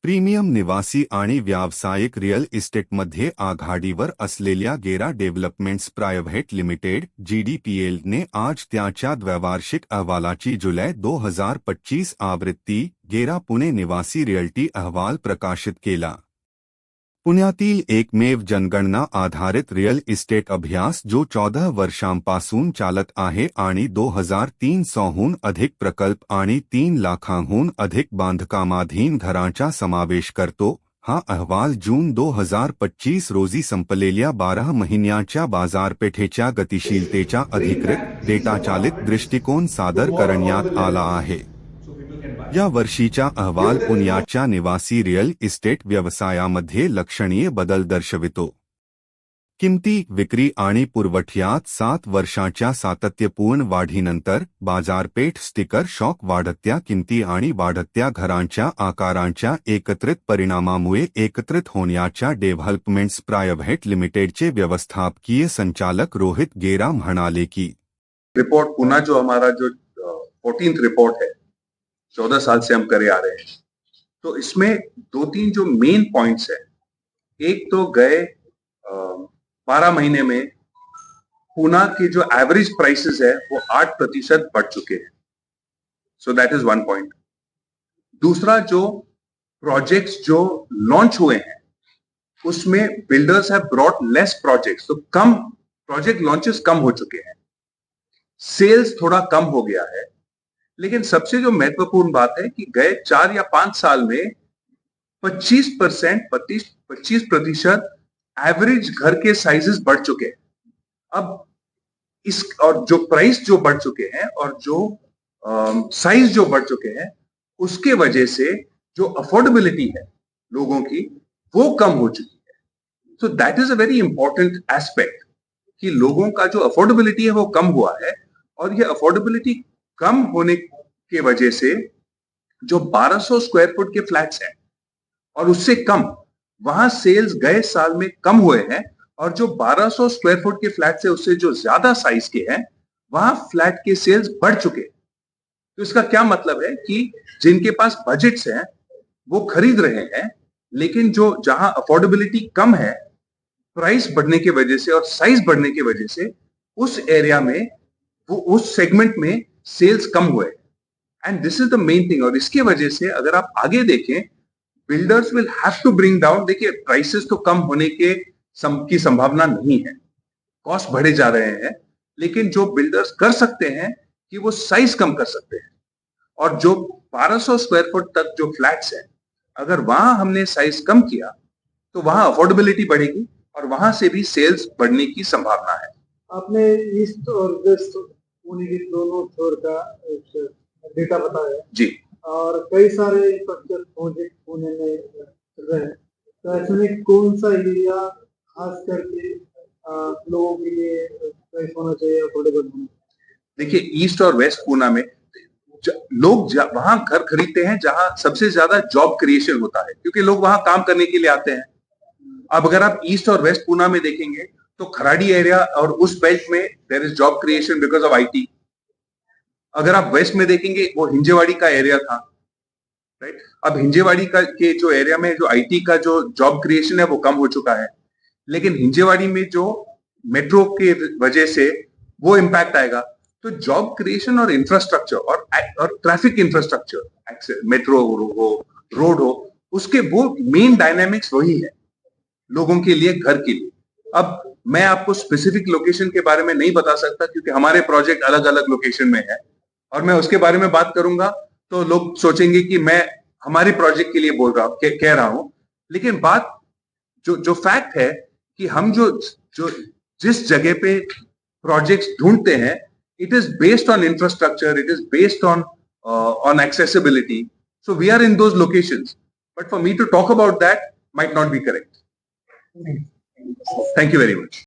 Premium निवासी आणि व्यावसायिक रिअल इस्टेटमध्ये आघाडीवर असलेल्या गेरा डेव्हलपमेंट्स प्रायव्हेट लिमिटेड GDPL ने आज त्याच्या द्वैवार्षिक अहवालाची जुलै 2025 आवृत्ती गेरा पुणे निवासी रिअल्टी अहवाल प्रकाशित केला. पुण्यातील एकमेव जनगणना आधारित रिअल इस्टेट अभ्यास जो 14 वर्षांपासून चालत आहे आणि 2300हून अधिक प्रकल्प आणि 3 लाखांहून अधिक बांधकामाधीन घरांचा समावेश करतो. हा अहवाल जून 2025 रोजी संपलेल्या 12 महिन्यांच्या बाजारपेठेच्या गतिशीलतेचा अधिकृत डेटाचालित दृष्टिकोन सादर करण्यात आला आहे. या वर्षीचा अहवाल पुण्याच्या निवासी रिअल इस्टेट व्यवसायामध्ये लक्षणीय बदल दर्शवितो. किंमती, विक्री आणि पुरवठ्यात 7 वर्षांच्या सातत्यपूर्ण वाढीनंतर बाजारपेठ स्टिकर शॉक वाढत्या किंमती आणि वाढत्या घरांच्या आकारांच्या एकत्रित परिणामामुळे एकत्रित होण्याच्या डेव्हलपमेंट्स प्रायव्हेट लिमिटेडचे व्यवस्थापकीय संचालक रोहित गेरा म्हणाले की रिपोर्ट पुन्हा जो हमारा जो 14th रिपोर्ट है 14 साल से हम करे आ रहे हैं, तो इसमें 2-3 जो मेन पॉइंट्स है. एक तो गए 12 महीने में पूना के जो एवरेज प्राइसेस है वो 8% बढ़ चुके हैं. So that is one point. दूसरा, जो प्रोजेक्ट्स जो लॉन्च हुए हैं उसमें builders have brought less projects, तो कम प्रोजेक्ट लॉन्चेस कम हो चुके हैं, सेल्स थोड़ा कम हो गया है. लेकिन सबसे जो महत्वपूर्ण बात है कि गए 4 या 5 साल में 25% एवरेज घर के साइजेस बढ़ चुके हैं. अब इस और जो प्राइस जो बढ़ चुके हैं और जो साइज जो बढ़ चुके हैं उसके वजह से जो अफोर्डेबिलिटी है लोगों की वो कम हो चुकी है. So that is a very important aspect कि लोगों का जो अफोर्डेबिलिटी है वो कम हुआ है. और ये अफोर्डेबिलिटी कम होने के वजह से जो 1200 स्क्वायर फुट के फ्लैट्स हैं और उससे कम, वहां सेल्स गए साल में कम हुए हैं. और जो 1200 स्क्वायर फुट के फ्लैट्स है उससे जो ज्यादा साइज के हैं वहां फ्लैट के सेल्स बढ़ चुके हैं. तो इसका क्या मतलब है कि जिनके पास बजट्स हैं वो खरीद रहे हैं, लेकिन जो जहां अफोर्डेबिलिटी कम है, प्राइस बढ़ने की वजह से और साइज बढ़ने की वजह से उस एरिया में वो उस सेगमेंट में सेल्स कम हुए. And this is the main thing. और इसके वजह से अगर आप आगे देखें, builders will have to bring down. देखिए, प्राइसेस तो कम होने की संभावना नहीं है, कॉस्ट बढ़े जा रहे हैं, लेकिन जो बिल्डर्स कर सकते हैं कि वो साइज कम कर सकते हैं. और जो 1200 स्क्वायर फुट तक जो फ्लैट्स हैं, अगर वहां हमने साइज कम किया तो वहां अफोर्डेबिलिटी बढ़ेगी और वहां से भी सेल्स बढ़ने की संभावना है. आपने ईस्ट और वेस्ट पुणे के दोनों छोर का डेटा बताया जी. और कई सारे इंफ्रास्ट्रक्चर प्रोजेक्ट पुणे में चल रहे हैं, तो ऐसे में कौन सा एरिया खास करके लोगों के लिए प्राइस होना चाहिए, अफोर्डेबल होना? देखिए, ईस्ट और वेस्ट पुणे में लोग वहां घर खरीदते हैं जहां सबसे ज्यादा जॉब क्रिएशन होता है, क्योंकि लोग वहां काम करने के लिए आते हैं. अब अगर आप ईस्ट और वेस्ट पुणे में देखेंगे तो खराड़ी एरिया और उस बेल्ट में there is job creation because of IT. अगर आप वेस्ट में देखेंगे वो हिंजेवाड़ी का एरिया था, राइट. अब हिंजेवाड़ी का के जो एरिया में जो आईटी का जो जॉब क्रिएशन है वो कम हो चुका है, लेकिन हिंजेवाड़ी में जो मेट्रो के वजह से वो इम्पैक्ट आएगा. तो जॉब क्रिएशन और इंफ्रास्ट्रक्चर और ट्रैफिक इंफ्रास्ट्रक्चर, मेट्रो हो, रोड हो, उसके वो मेन डायनामिक्स वही है लोगों के लिए, घर के लिए. अब मैं आपको स्पेसिफिक लोकेशन के बारे में नहीं बता सकता क्योंकि हमारे प्रोजेक्ट अलग अलग लोकेशन में है, और मैं उसके बारे में बात करूंगा तो लोग सोचेंगे कि मैं हमारे प्रोजेक्ट के लिए बोल रहा हूं, कह रहा हूं. लेकिन बात जो फैक्ट है कि हम जो जिस जगह पे प्रोजेक्ट्स ढूंढते हैं, it is based on infrastructure, it is based on accessibility. So we are in those locations, but for me to talk about that might not be correct. Thank you very much.